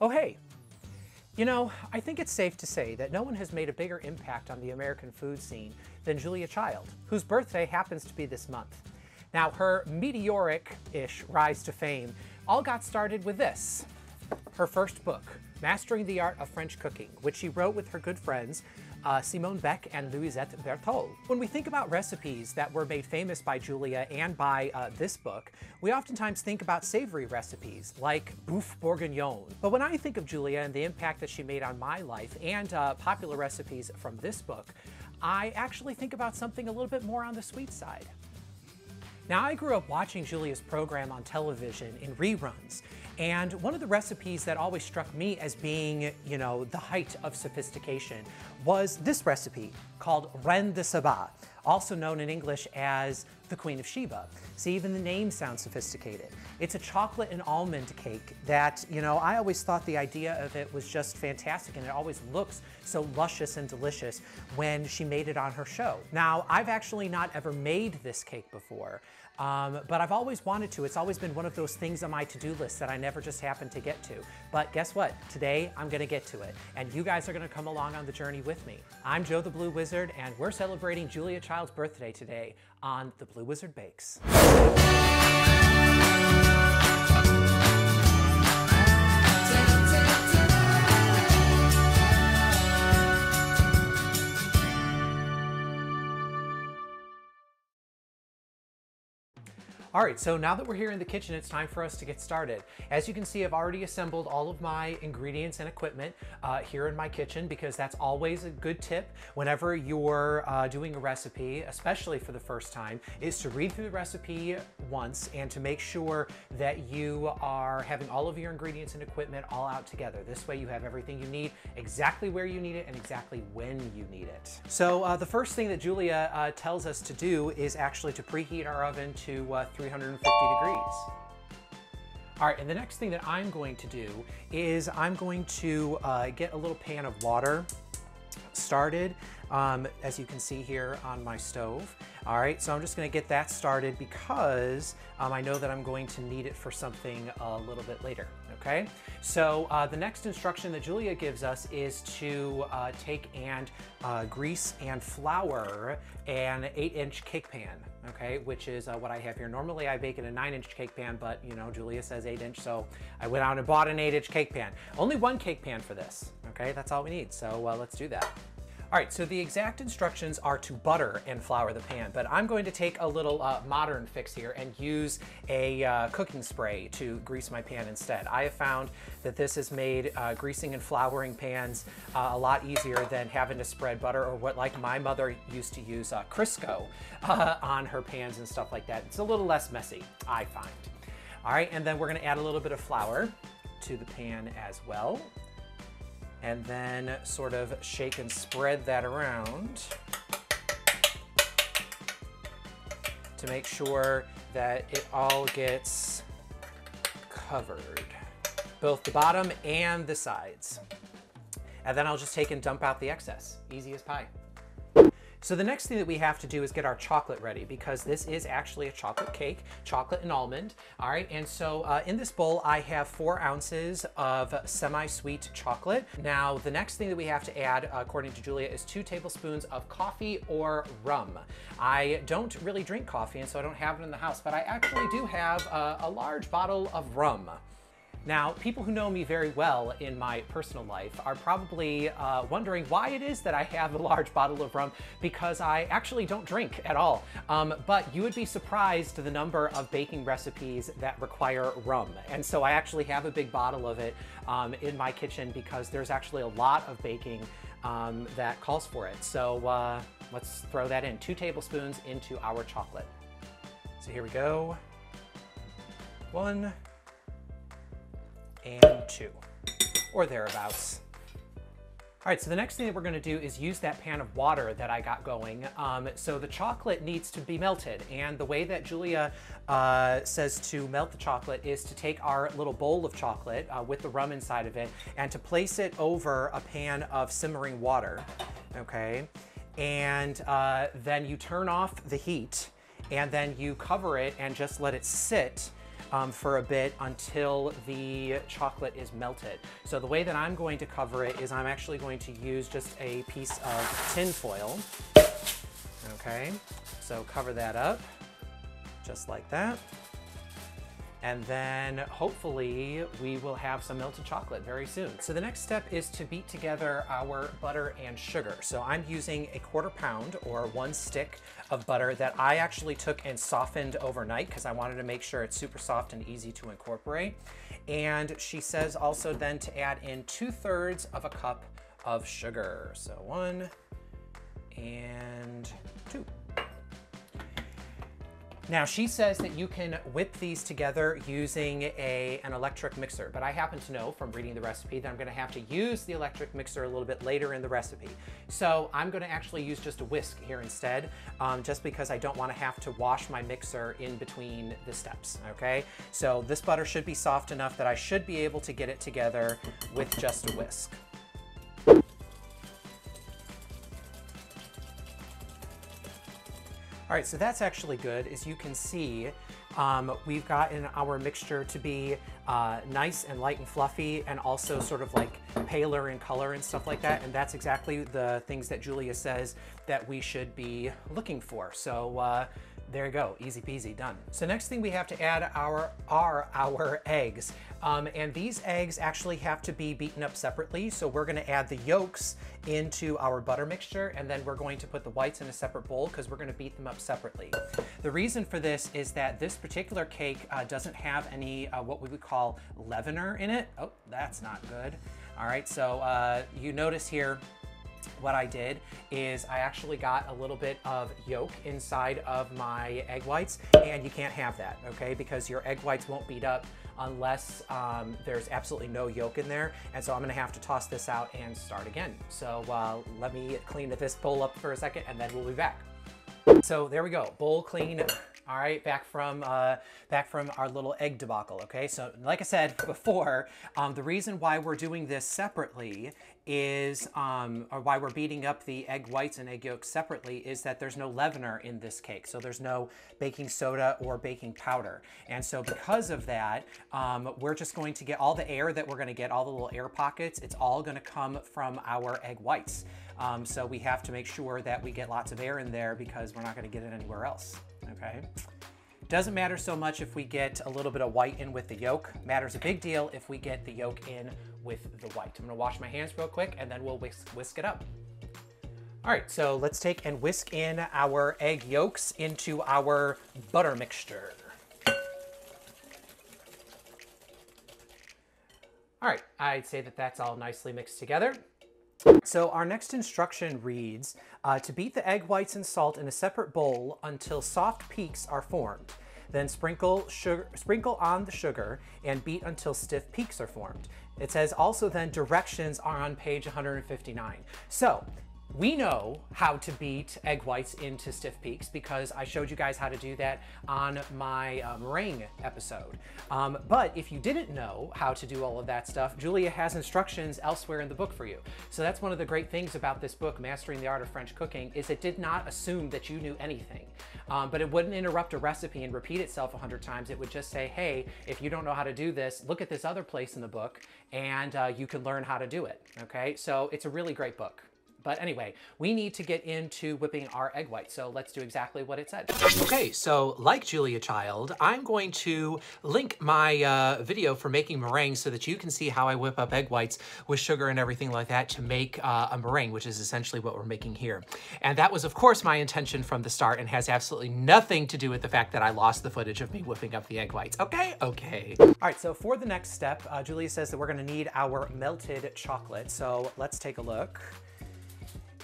Oh, hey. You know, I think it's safe to say that no one has made a bigger impact on the American food scene than Julia Child, whose birthday happens to be this month. Now, her meteoric-ish rise to fame all got started with this, her first book, Mastering the Art of French Cooking, which she wrote with her good friends, Simone Beck and Louisette Berthold. When we think about recipes that were made famous by Julia and by this book, we oftentimes think about savory recipes like bouffe bourguignon. But when I think of Julia and the impact that she made on my life and popular recipes from this book, I actually think about something a little bit more on the sweet side. Now, I grew up watching Julia's program on television in reruns, and one of the recipes that always struck me as being, you know, the height of sophistication was this recipe called Reine de Sheba, also known in English as the Queen of Sheba. See, even the name sounds sophisticated. It's a chocolate and almond cake that, you know, I always thought the idea of it was just fantastic, and it always looks so luscious and delicious when she made it on her show. Now, I've actually not ever made this cake before, but I've always wanted to. It's always been one of those things on my to-do list that I never just happened to get to. But guess what? Today, I'm gonna get to it, and you guys are gonna come along on the journey with me. I'm Joe the Blue Wizard, and we're celebrating Julia Child's birthday today on The Blue Wizard Bakes. All right, so now that we're here in the kitchen, it's time for us to get started. As you can see, I've already assembled all of my ingredients and equipment here in my kitchen, because that's always a good tip whenever you're doing a recipe, especially for the first time, is to read through the recipe once and to make sure that you are having all of your ingredients and equipment all out together. This way you have everything you need, exactly where you need it, and exactly when you need it. So the first thing that Julia tells us to do is actually to preheat our oven to 350 degrees. All right, and the next thing that I'm going to do is I'm going to get a little pan of water started, as you can see here on my stove. All right, so I'm just gonna get that started because I know that I'm going to need it for something a little bit later, okay? So the next instruction that Julia gives us is to take and grease and flour an 8-inch cake pan, okay, which is what I have here. Normally I bake in a 9-inch cake pan, but you know, Julia says 8-inch, so I went out and bought an 8-inch cake pan. Only one cake pan for this, okay? That's all we need, so let's do that. All right, so the exact instructions are to butter and flour the pan, but I'm going to take a little modern fix here and use a cooking spray to grease my pan instead. I have found that this has made greasing and flouring pans a lot easier than having to spread butter, or what, like my mother used to use Crisco on her pans and stuff like that. It's a little less messy, I find. All right, and then we're gonna add a little bit of flour to the pan as well, and then sort of shake and spread that around to make sure that it all gets covered, both the bottom and the sides. And then I'll just take and dump out the excess, easy as pie. So the next thing that we have to do is get our chocolate ready, because this is actually a chocolate cake, chocolate and almond. All right, and so in this bowl, I have 4 ounces of semi-sweet chocolate. Now, the next thing that we have to add, according to Julia, is 2 tablespoons of coffee or rum. I don't really drink coffee, and so I don't have it in the house, but I actually do have a large bottle of rum. Now, people who know me very well in my personal life are probably wondering why it is that I have a large bottle of rum, because I actually don't drink at all. But you would be surprised to the number of baking recipes that require rum. And so I actually have a big bottle of it in my kitchen, because there's actually a lot of baking that calls for it. So let's throw that in, 2 tablespoons into our chocolate. So here we go. 1 and 2, or thereabouts. All right, so the next thing that we're gonna do is use that pan of water that I got going. So the chocolate needs to be melted, and the way that Julia says to melt the chocolate is to take our little bowl of chocolate with the rum inside of it and to place it over a pan of simmering water, okay? And then you turn off the heat, and then you cover it and just let it sit for a bit until the chocolate is melted. So the way that I'm going to cover it is I'm actually going to use just a piece of tin foil. Okay, so cover that up just like that. And then hopefully we will have some melted chocolate very soon. So the next step is to beat together our butter and sugar. So I'm using a 1/4 pound or 1 stick of butter that I actually took and softened overnight because I wanted to make sure it's super soft and easy to incorporate. And she says also then to add in 2/3 of a cup of sugar. So 1 and 2. Now she says that you can whip these together using an electric mixer, but I happen to know from reading the recipe that I'm gonna have to use the electric mixer a little bit later in the recipe. So I'm gonna actually use just a whisk here instead, just because I don't wanna have to wash my mixer in between the steps, okay? So this butter should be soft enough that I should be able to get it together with just a whisk. All right, so that's actually good. As you can see, we've gotten our mixture to be nice and light and fluffy and also sort of like paler in color and stuff like that. And that's exactly the things that Julia says that we should be looking for. So there you go, easy peasy, done. So next thing we have to add are our eggs. And these eggs actually have to be beaten up separately. So we're gonna add the yolks into our butter mixture, and then we're going to put the whites in a separate bowl because we're gonna beat them up separately. The reason for this is that this particular cake doesn't have any what we would call leavener in it. Oh, that's not good. All right, so you notice here, what I did is I actually got a little bit of yolk inside of my egg whites, and you can't have that, okay? Because your egg whites won't beat up unless there's absolutely no yolk in there. And so I'm gonna have to toss this out and start again. So let me clean this bowl up for a second and then we'll be back. So there we go, bowl clean. All right, back from our little egg debacle, okay? So like I said before, the reason why we're doing this separately is, or why we're beating up the egg whites and egg yolks separately, is that there's no leavener in this cake. So there's no baking soda or baking powder. And so because of that, we're just going to get all the air that we're gonna get, all the little air pockets, it's all gonna come from our egg whites. So we have to make sure that we get lots of air in there because we're not gonna get it anywhere else. Okay, doesn't matter so much if we get a little bit of white in with the yolk. Matters a big deal if we get the yolk in with the white. I'm gonna wash my hands real quick and then we'll whisk it up. All right, so let's take and whisk in our egg yolks into our butter mixture. All right, I'd say that that's all nicely mixed together. So our next instruction reads, to beat the egg whites and salt in a separate bowl until soft peaks are formed. Then sprinkle on the sugar and beat until stiff peaks are formed. It says also then directions are on page 159. So we know how to beat egg whites into stiff peaks because I showed you guys how to do that on my meringue episode. But if you didn't know how to do all of that stuff, Julia has instructions elsewhere in the book for you. So that's one of the great things about this book, Mastering the Art of French Cooking, is it did not assume that you knew anything. But it wouldn't interrupt a recipe and repeat itself 100 times. It would just say, hey, if you don't know how to do this, look at this other place in the book and you can learn how to do it, okay? So it's a really great book. But anyway, we need to get into whipping our egg whites, so let's do exactly what it said. Okay, so like Julia Child, I'm going to link my video for making meringue so that you can see how I whip up egg whites with sugar and everything like that to make a meringue, which is essentially what we're making here. And that was, of course, my intention from the start and has absolutely nothing to do with the fact that I lost the footage of me whipping up the egg whites. Okay? Okay. All right, so for the next step, Julia says that we're gonna need our melted chocolate. So let's take a look.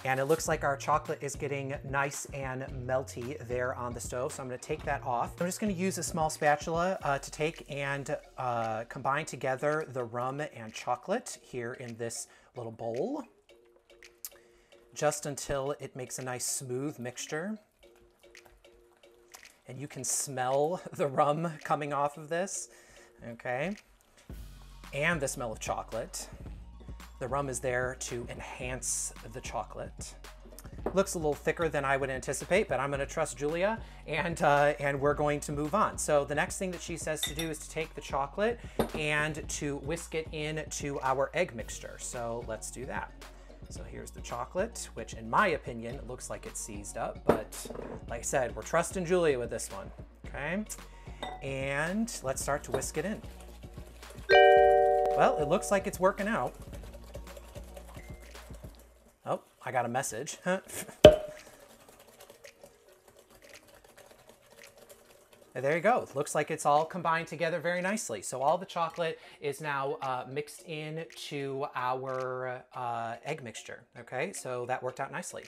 And it looks like our chocolate is getting nice and melty there on the stove. So I'm gonna take that off. I'm just gonna use a small spatula to take and combine together the rum and chocolate here in this little bowl, just until it makes a nice smooth mixture. And you can smell the rum coming off of this, okay? And the smell of chocolate. The rum is there to enhance the chocolate. Looks a little thicker than I would anticipate, but I'm going to trust Julia, and we're going to move on. So the next thing that she says to do is to take the chocolate and to whisk it into our egg mixture. So let's do that. So here's the chocolate, which in my opinion looks like it's seized up, but like I said, we're trusting Julia with this one. Okay, and let's start to whisk it in. Well, it looks like it's working out. Oh, I got a message. There you go. It looks like it's all combined together very nicely. So all the chocolate is now mixed into our egg mixture. Okay, so that worked out nicely.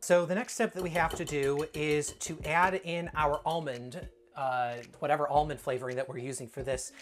So the next step that we have to do is to add in our almond, whatever almond flavoring that we're using for this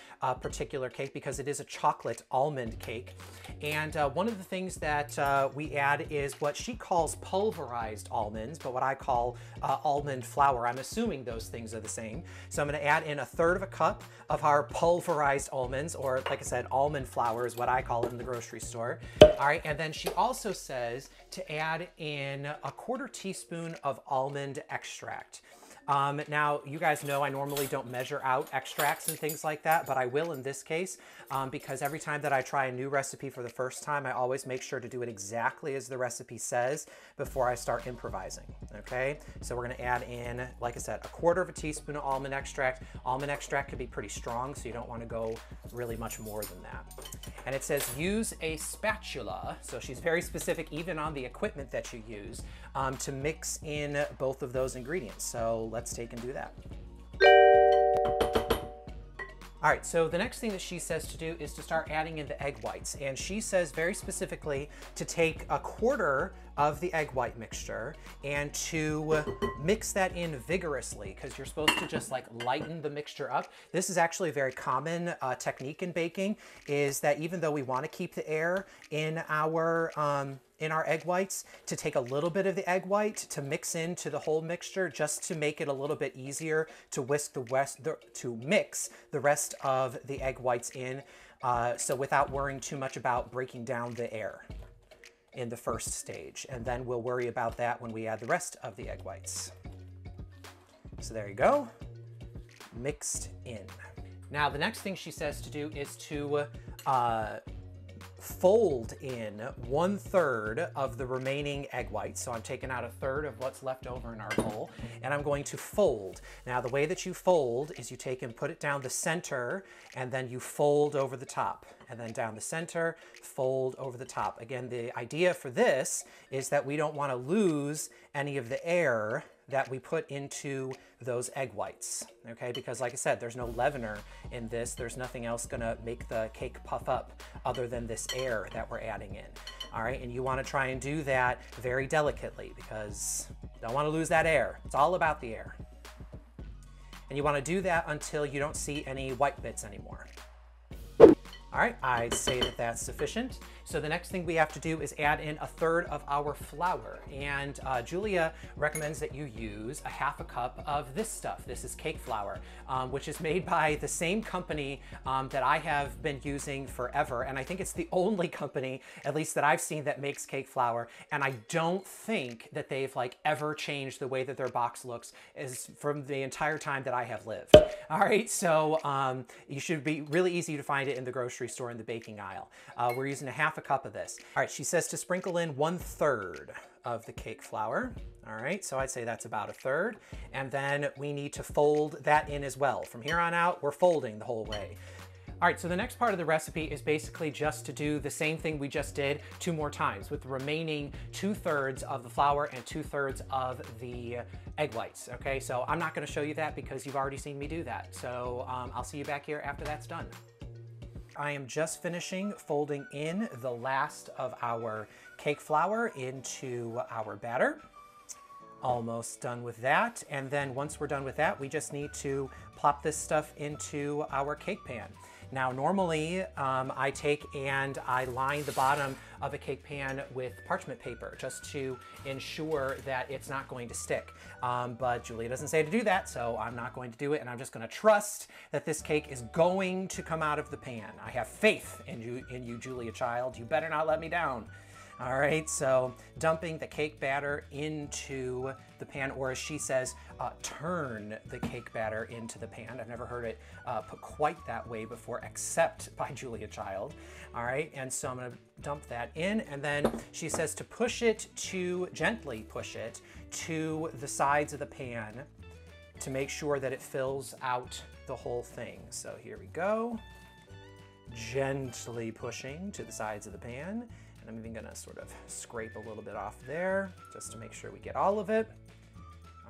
particular cake, because it is a chocolate almond cake. And one of the things that we add is what she calls pulverized almonds, but what I call almond flour. I'm assuming those things are the same. So I'm going to add in 1/3 cup of our pulverized almonds, or like I said, almond flour is what I call it in the grocery store. All right, and then she also says to add in 1/4 teaspoon of almond extract. Now, you guys know I normally don't measure out extracts and things like that, but I will in this case, because every time that I try a new recipe for the first time, I always make sure to do it exactly as the recipe says before I start improvising, okay? So we're gonna add in, like I said, 1/4 teaspoon of almond extract. Almond extract can be pretty strong, so you don't wanna go really much more than that. And it says use a spatula, so she's very specific even on the equipment that you use to mix in both of those ingredients. So let's take and do that. All right, so the next thing that she says to do is to start adding in the egg whites. And she says very specifically to take 1/4 of the egg white mixture and to mix that in vigorously, because you're supposed to just like lighten the mixture up. This is actually a very common technique in baking, is that even though we want to keep the air in our egg whites, to take a little bit of the egg white to mix into the whole mixture, just to make it a little bit easier to mix the rest of the egg whites in, so without worrying too much about breaking down the air in the first stage. And then we'll worry about that when we add the rest of the egg whites. So there you go, mixed in. Now the next thing she says to do is to fold in 1/3 of the remaining egg whites. So I'm taking out 1/3 of what's left over in our bowl, and I'm going to fold. Now the way that you fold is you take and put it down the center, and then you fold over the top, and then down the center, fold over the top. Again, the idea for this is that we don't want to lose any of the air that we put into those egg whites, okay? Because like I said, there's no leavener in this. There's nothing else gonna make the cake puff up other than this air that we're adding in, all right? And you wanna try and do that very delicately, because you don't wanna lose that air. It's all about the air. And you wanna do that until you don't see any white bits anymore. All right, I'd say that that's sufficient. So the next thing we have to do is add in 1/3 of our flour. And Julia recommends that you use 1/2 cup of this stuff. This is cake flour, which is made by the same company that I have been using forever. And I think it's the only company, at least that I've seen, that makes cake flour. And I don't think that they've like ever changed the way that their box looks is from the entire time that I have lived. All right, so you should be really easy to find it in the grocery store in the baking aisle. We're using 1/2 cup of this. All right, she says to sprinkle in 1/3 of the cake flour. All right, so I'd say that's about 1/3. And then we need to fold that in as well. From here on out, we're folding the whole way. All right, so the next part of the recipe is basically just to do the same thing we just did 2 more times with the remaining 2/3 of the flour and 2/3 of the egg whites, okay? So I'm not gonna show you that because you've already seen me do that. So I'll see you back here after that's done. I am just finishing folding in the last of our cake flour into our batter. Almost done with that. And then once we're done with that, we just need to plop this stuff into our cake pan. Now, normally I take and I line the bottom of a cake pan with parchment paper just to ensure that it's not going to stick. But Julia doesn't say to do that, so I'm not going to do it, and I'm just going to trust that this cake is going to come out of the pan. I have faith in you, Julia child. You better not let me down. All right, so dumping the cake batter into the pan, or as she says, turn the cake batter into the pan. I've never heard it put quite that way before, except by Julia Child. All right, and so I'm gonna dump that in, and then she says to push it gently push it to the sides of the pan to make sure that it fills out the whole thing. So here we go. Gently pushing to the sides of the pan. And I'm even gonna sort of scrape a little bit off there just to make sure we get all of it.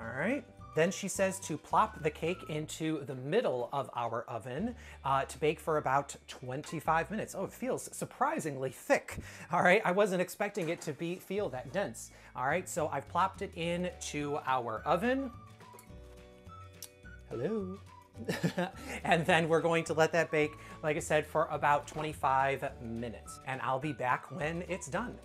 All right. Then she says to plop the cake into the middle of our oven to bake for about 25 minutes. Oh, it feels surprisingly thick. All right, I wasn't expecting it to feel that dense. All right, so I've plopped it into our oven. Hello. And then we're going to let that bake, like I said, for about 25 minutes. And I'll be back when it's done.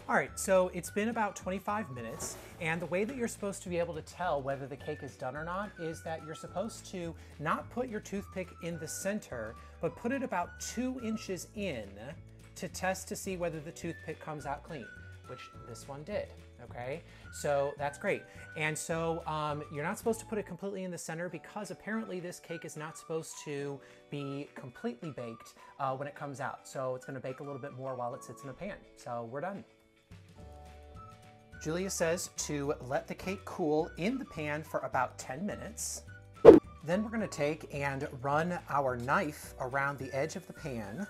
All right, so it's been about 25 minutes, and the way that you're supposed to be able to tell whether the cake is done or not is that you're supposed to not put your toothpick in the center, but put it about 2 inches in to test to see whether the toothpick comes out clean, which this one did. Okay, so that's great. And so you're not supposed to put it completely in the center because apparently this cake is not supposed to be completely baked when it comes out. So it's gonna bake a little bit more while it sits in the pan. So we're done. Julia says to let the cake cool in the pan for about 10 minutes. Then we're gonna take and run our knife around the edge of the pan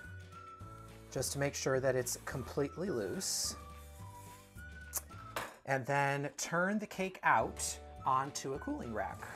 just to make sure that it's completely loose. And then turn the cake out onto a cooling rack.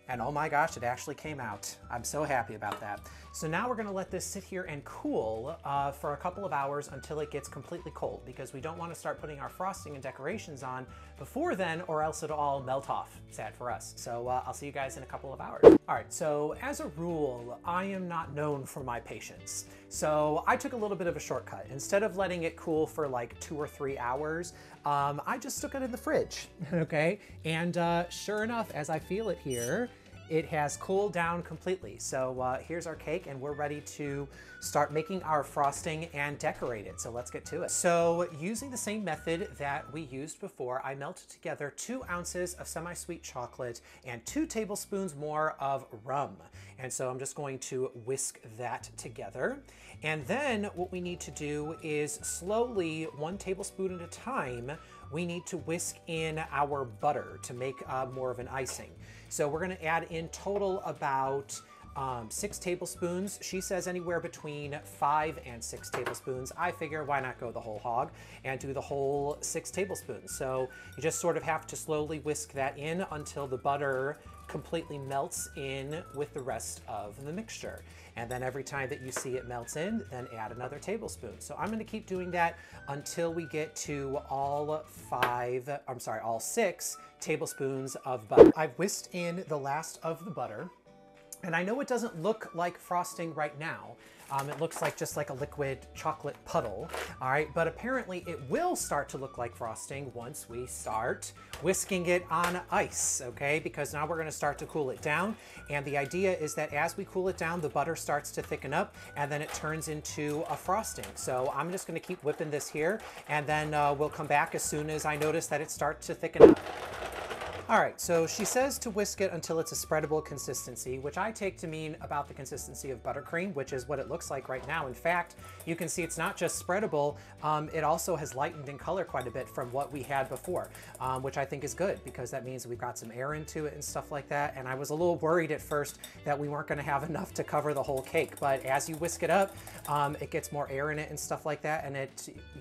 And oh my gosh, it actually came out. I'm so happy about that. So now we're gonna let this sit here and cool for a couple of hours until it gets completely cold, because we don't wanna start putting our frosting and decorations on before then, or else it'll all melt off. Sad for us. So I'll see you guys in a couple of hours. All right, so as a rule, I am not known for my patience. So I took a little bit of a shortcut. Instead of letting it cool for like 2 or 3 hours, I just stuck it in the fridge, okay? And sure enough, as I feel it here, it has cooled down completely. So here's our cake, and we're ready to start making our frosting and decorate it. So let's get to it. So using the same method that we used before, I melted together 2 ounces of semi-sweet chocolate and 2 tablespoons more of rum. And so I'm just going to whisk that together. And then what we need to do is slowly, 1 tablespoon at a time, we need to whisk in our butter to make more of an icing. So we're gonna add in total about 6 tablespoons. She says anywhere between 5 and 6 tablespoons. I figure why not go the whole hog and do the whole 6 tablespoons. So you just sort of have to slowly whisk that in until the butter completely melts in with the rest of the mixture. And then every time that you see it melts in, then add another tablespoon. So I'm gonna keep doing that until we get to all 6 tablespoons of butter. I've whisked in the last of the butter. And I know it doesn't look like frosting right now. It looks like just like a liquid chocolate puddle, all right? But apparently it will start to look like frosting once we start whisking it on ice, okay? Because now we're gonna start to cool it down. And the idea is that as we cool it down, the butter starts to thicken up and then it turns into a frosting. So I'm just gonna keep whipping this here, and then we'll come back as soon as I notice that it starts to thicken up. All right, so she says to whisk it until it's a spreadable consistency, which I take to mean about the consistency of buttercream, which is what it looks like right now. In fact, you can see it's not just spreadable, it also has lightened in color quite a bit from what we had before, which I think is good because that means we've got some air into it and stuff like that. And I was a little worried at first that we weren't gonna have enough to cover the whole cake, but as you whisk it up, it gets more air in it and stuff like that, and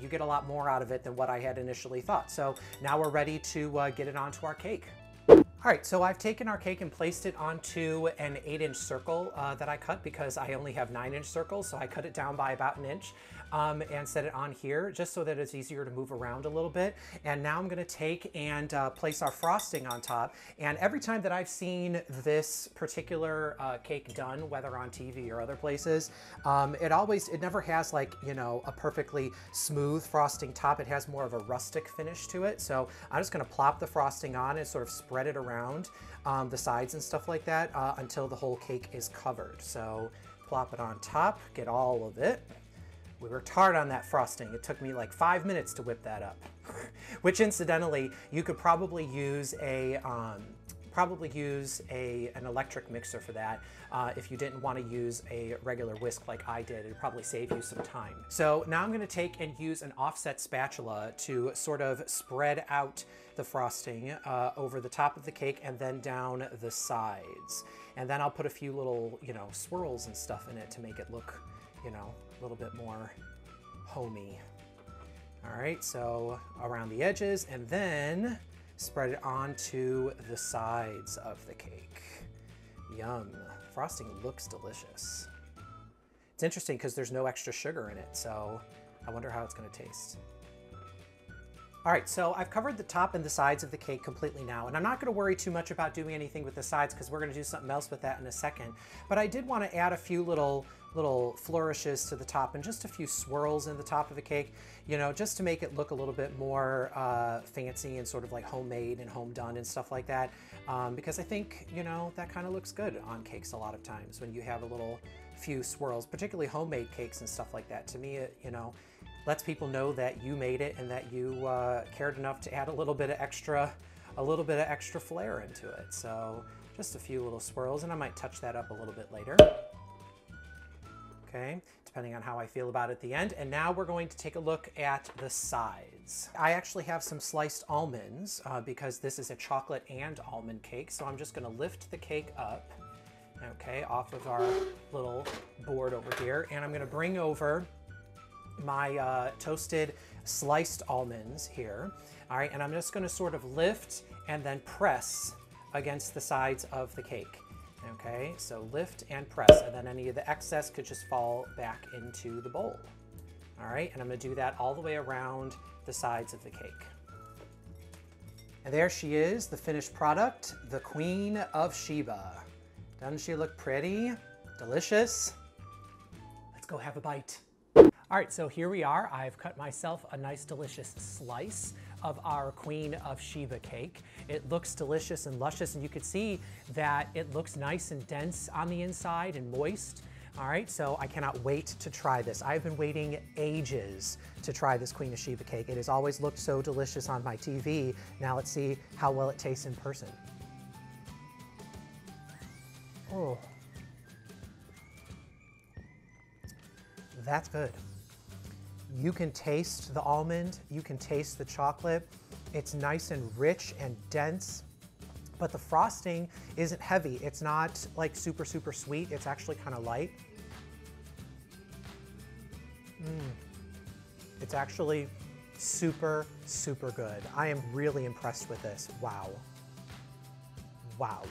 you get a lot more out of it than what I had initially thought. So now we're ready to get it onto our cake. All right, so I've taken our cake and placed it onto an 8-inch circle that I cut because I only have 9-inch circles, so I cut it down by about 1 inch and set it on here just so that it's easier to move around a little bit. And now I'm gonna take and place our frosting on top. And every time that I've seen this particular cake done, whether on TV or other places, it never has like, you know, a perfectly smooth frosting top. It has more of a rustic finish to it. So I'm just gonna plop the frosting on and sort of spread it around the sides and stuff like that until the whole cake is covered. So plop it on top, get all of it. We worked hard on that frosting. It took me like 5 minutes to whip that up. Which incidentally, you could probably use an electric mixer for that if you didn't want to use a regular whisk like I did. It'd probably save you some time. So now I'm going to take and use an offset spatula to sort of spread out the frosting over the top of the cake and then down the sides. And then I'll put a few little, swirls and stuff in it to make it look, a little bit more homey. All right, so around the edges, and then spread it onto the sides of the cake. Yum. Frosting looks delicious. It's interesting because there's no extra sugar in it, so I wonder how it's going to taste. All right, so I've covered the top and the sides of the cake completely now, and I'm not going to worry too much about doing anything with the sides because we're going to do something else with that in a second. But I did want to add a few little flourishes to the top and just a few swirls in the top of the cake, just to make it look a little bit more fancy and sort of like homemade and home done and stuff like that. Because I think, that kind of looks good on cakes a lot of times when you have a few swirls, particularly homemade cakes and stuff like that. To me, it, lets people know that you made it and that you cared enough to add a little bit of extra flair into it. So just a few little swirls, and I might touch that up a little bit later. Okay, depending on how I feel about it at the end. And now we're going to take a look at the sides. I actually have some sliced almonds because this is a chocolate and almond cake. So I'm just gonna lift the cake up, okay, off of our little board over here. And I'm gonna bring over my toasted sliced almonds here. All right, and I'm just gonna sort of lift and then press against the sides of the cake. Okay, so lift and press, and then any of the excess could just fall back into the bowl. All right, and I'm gonna do that all the way around the sides of the cake. And there she is, the finished product, the Queen of Sheba. Doesn't she look pretty? Delicious? Let's go have a bite. All right, so here we are. I've cut myself a nice delicious slice of our Queen of Sheba cake. It looks delicious and luscious, and you can see that it looks nice and dense on the inside and moist. All right, so I cannot wait to try this. I've been waiting ages to try this Queen of Sheba cake. It has always looked so delicious on my TV. Now let's see how well it tastes in person. Oh, that's good. You can taste the almond, you can taste the chocolate. It's nice and rich and dense, but the frosting isn't heavy. It's not like super, super sweet. It's actually kind of light. It's actually super, super good. I am really impressed with this. Wow. Wow.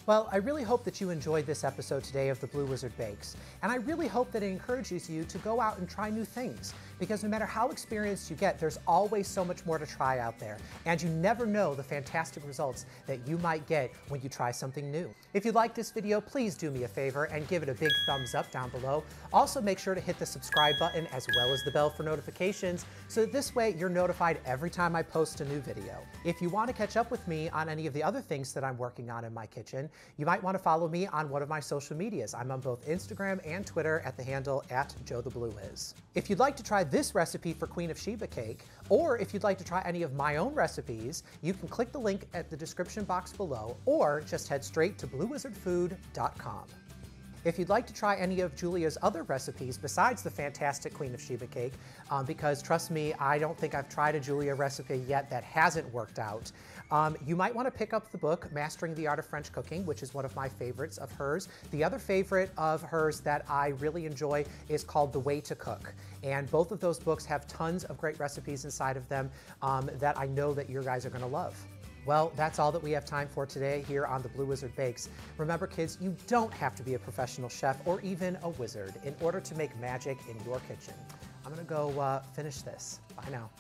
Well, I really hope that you enjoyed this episode today of the Blue Wizard Bakes, and I really hope that it encourages you to go out and try new things, because no matter how experienced you get, there's always so much more to try out there, and you never know the fantastic results that you might get when you try something new. If you like this video, please do me a favor and give it a big thumbs up down below. Also, make sure to hit the subscribe button as well as the bell for notifications, so that this way you're notified every time I post a new video. If you want to catch up with me on any of the other things that I'm working on in my kitchen, you might want to follow me on one of my social medias. I'm on both Instagram and Twitter at the handle @JoeTheBlueWiz. If you'd like to try this recipe for Queen of Sheba cake, or if you'd like to try any of my own recipes, you can click the link at the description box below, or just head straight to BlueWizardFood.com. If you'd like to try any of Julia's other recipes besides the fantastic Queen of Sheba cake, because trust me, I don't think I've tried a Julia recipe yet that hasn't worked out, you might want to pick up the book, Mastering the Art of French Cooking, which is one of my favorites of hers. The other favorite of hers that I really enjoy is called The Way to Cook. And both of those books have tons of great recipes inside of them that I know that you guys are going to love. Well, that's all that we have time for today here on the Blue Wizard Bakes. Remember, kids, you don't have to be a professional chef or even a wizard in order to make magic in your kitchen. I'm gonna go finish this. Bye now.